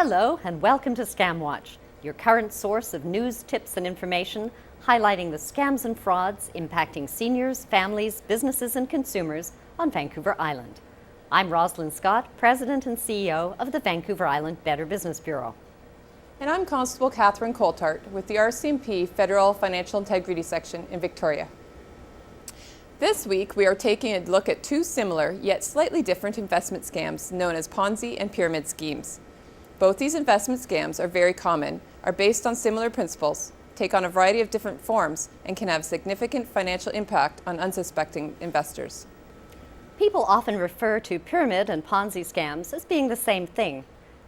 Hello and welcome to ScamWATCH, your current source of news, tips and information highlighting the scams and frauds impacting seniors, families, businesses and consumers on Vancouver Island. I'm Rosalind Scott, President and CEO of the Vancouver Island Better Business Bureau. And I'm Constable Catherine Colthart with the RCMP Federal Financial Integrity Section in Victoria. This week we are taking a look at two similar yet slightly different investment scams known as Ponzi and pyramid schemes. Both these investment scams are very common, are based on similar principles, take on a variety of different forms, and can have significant financial impact on unsuspecting investors. People often refer to pyramid and Ponzi scams as being the same thing,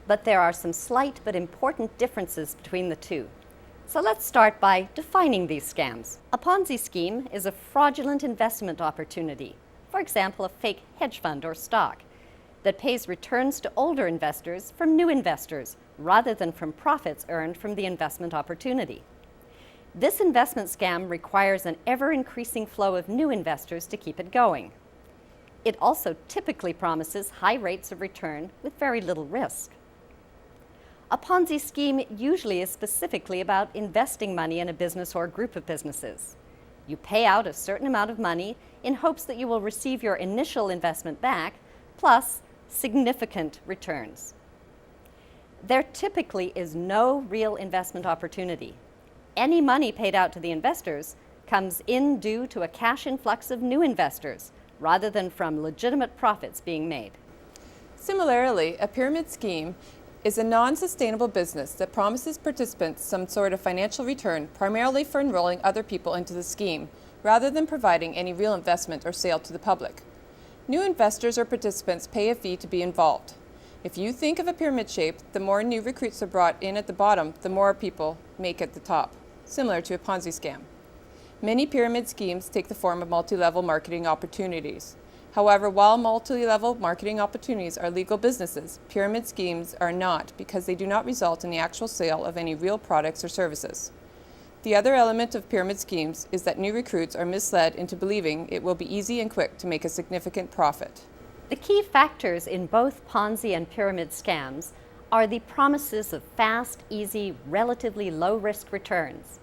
but there are some slight but important differences between the two. So let's start by defining these scams. A Ponzi scheme is a fraudulent investment opportunity, for example, a fake hedge fund or stock, that pays returns to older investors from new investors rather than from profits earned from the investment opportunity. This investment scam requires an ever-increasing flow of new investors to keep it going. It also typically promises high rates of return with very little risk. A Ponzi scheme usually is specifically about investing money in a business or group of businesses. You pay out a certain amount of money in hopes that you will receive your initial investment back, plus significant returns. There typically is no real investment opportunity. Any money paid out to the investors comes in due to a cash influx of new investors rather than from legitimate profits being made. Similarly, a pyramid scheme is a non-sustainable business that promises participants some sort of financial return primarily for enrolling other people into the scheme rather than providing any real investment or sale to the public. New investors or participants pay a fee to be involved. If you think of a pyramid shape, the more new recruits are brought in at the bottom, the more people make at the top, similar to a Ponzi scam. Many pyramid schemes take the form of multi-level marketing opportunities. However, while multi-level marketing opportunities are legal businesses, pyramid schemes are not because they do not result in the actual sale of any real products or services. The other element of pyramid schemes is that new recruits are misled into believing it will be easy and quick to make a significant profit. The key factors in both Ponzi and pyramid scams are the promises of fast, easy, relatively low-risk returns.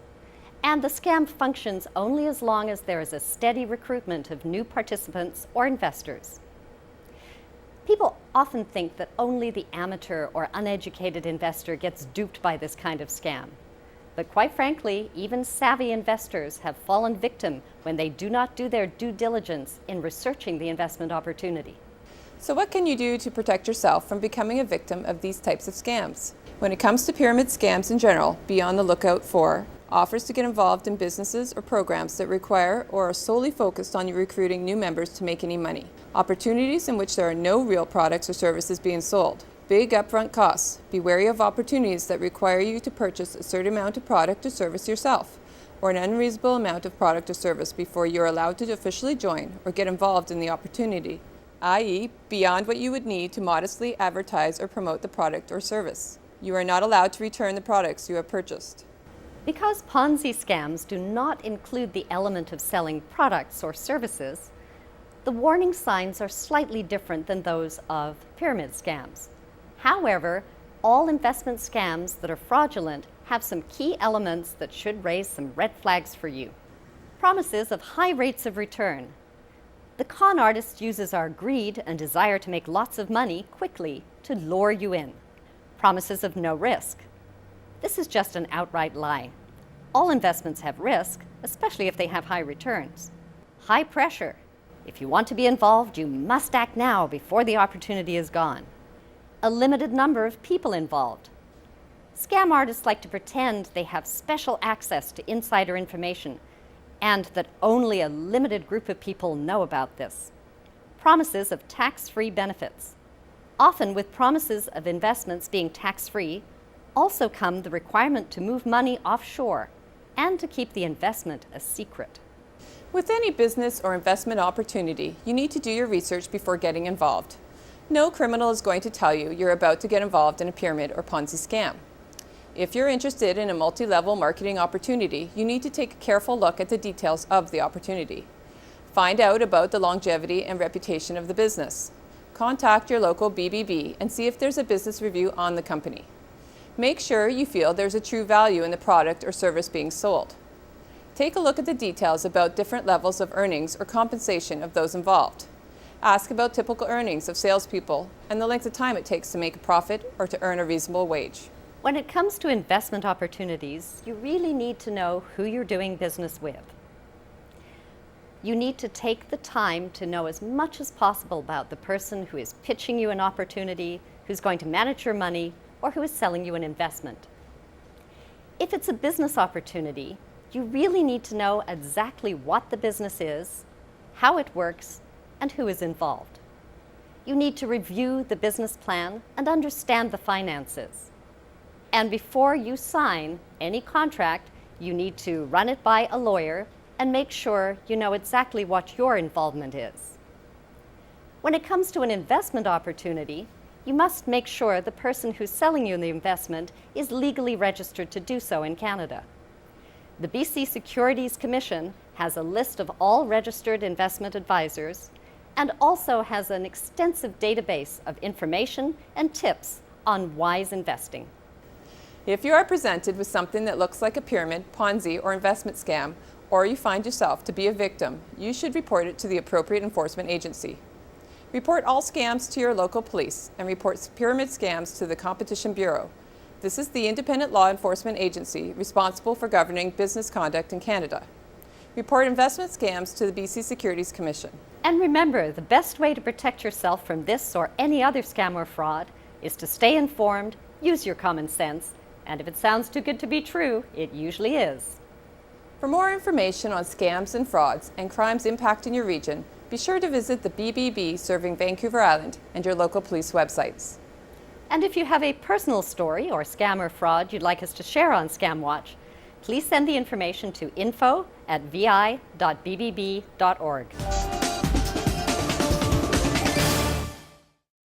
And the scam functions only as long as there is a steady recruitment of new participants or investors. People often think that only the amateur or uneducated investor gets duped by this kind of scam. But quite frankly, even savvy investors have fallen victim when they do not do their due diligence in researching the investment opportunity. So what can you do to protect yourself from becoming a victim of these types of scams? When it comes to pyramid scams in general, be on the lookout for offers to get involved in businesses or programs that require or are solely focused on you recruiting new members to make any money. Opportunities in which there are no real products or services being sold. Big upfront costs. Be wary of opportunities that require you to purchase a certain amount of product or service yourself, or an unreasonable amount of product or service before you are allowed to officially join or get involved in the opportunity, i.e., beyond what you would need to modestly advertise or promote the product or service. You are not allowed to return the products you have purchased. Because Ponzi scams do not include the element of selling products or services, the warning signs are slightly different than those of pyramid scams. However, all investment scams that are fraudulent have some key elements that should raise some red flags for you. Promises of high rates of return. The con artist uses our greed and desire to make lots of money quickly to lure you in. Promises of no risk. This is just an outright lie. All investments have risk, especially if they have high returns. High pressure. If you want to be involved, you must act now before the opportunity is gone. A limited number of people involved. Scam artists like to pretend they have special access to insider information and that only a limited group of people know about this. Promises of tax-free benefits. Often with promises of investments being tax-free, also come the requirement to move money offshore and to keep the investment a secret. With any business or investment opportunity, you need to do your research before getting involved. No criminal is going to tell you you're about to get involved in a pyramid or Ponzi scam. If you're interested in a multi-level marketing opportunity, you need to take a careful look at the details of the opportunity. Find out about the longevity and reputation of the business. Contact your local BBB and see if there's a business review on the company. Make sure you feel there's a true value in the product or service being sold. Take a look at the details about different levels of earnings or compensation of those involved. Ask about typical earnings of salespeople and the length of time it takes to make a profit or to earn a reasonable wage. When it comes to investment opportunities, you really need to know who you're doing business with. You need to take the time to know as much as possible about the person who is pitching you an opportunity, who's going to manage your money, or who is selling you an investment. If it's a business opportunity, you really need to know exactly what the business is, how it works, and who is involved. You need to review the business plan and understand the finances. And before you sign any contract, you need to run it by a lawyer and make sure you know exactly what your involvement is. When it comes to an investment opportunity, you must make sure the person who's selling you the investment is legally registered to do so in Canada. The BC Securities Commission has a list of all registered investment advisors and also has an extensive database of information and tips on wise investing. If you are presented with something that looks like a pyramid, Ponzi, or investment scam, or you find yourself to be a victim, you should report it to the appropriate enforcement agency. Report all scams to your local police and report pyramid scams to the Competition Bureau. This is the independent law enforcement agency responsible for governing business conduct in Canada. Report investment scams to the BC Securities Commission. And remember, the best way to protect yourself from this or any other scam or fraud is to stay informed, use your common sense, and if it sounds too good to be true, it usually is. For more information on scams and frauds and crimes impacting your region, be sure to visit the BBB serving Vancouver Island and your local police websites. And if you have a personal story or scam or fraud you'd like us to share on ScamWATCH, please send the information to info@vi.bbb.org.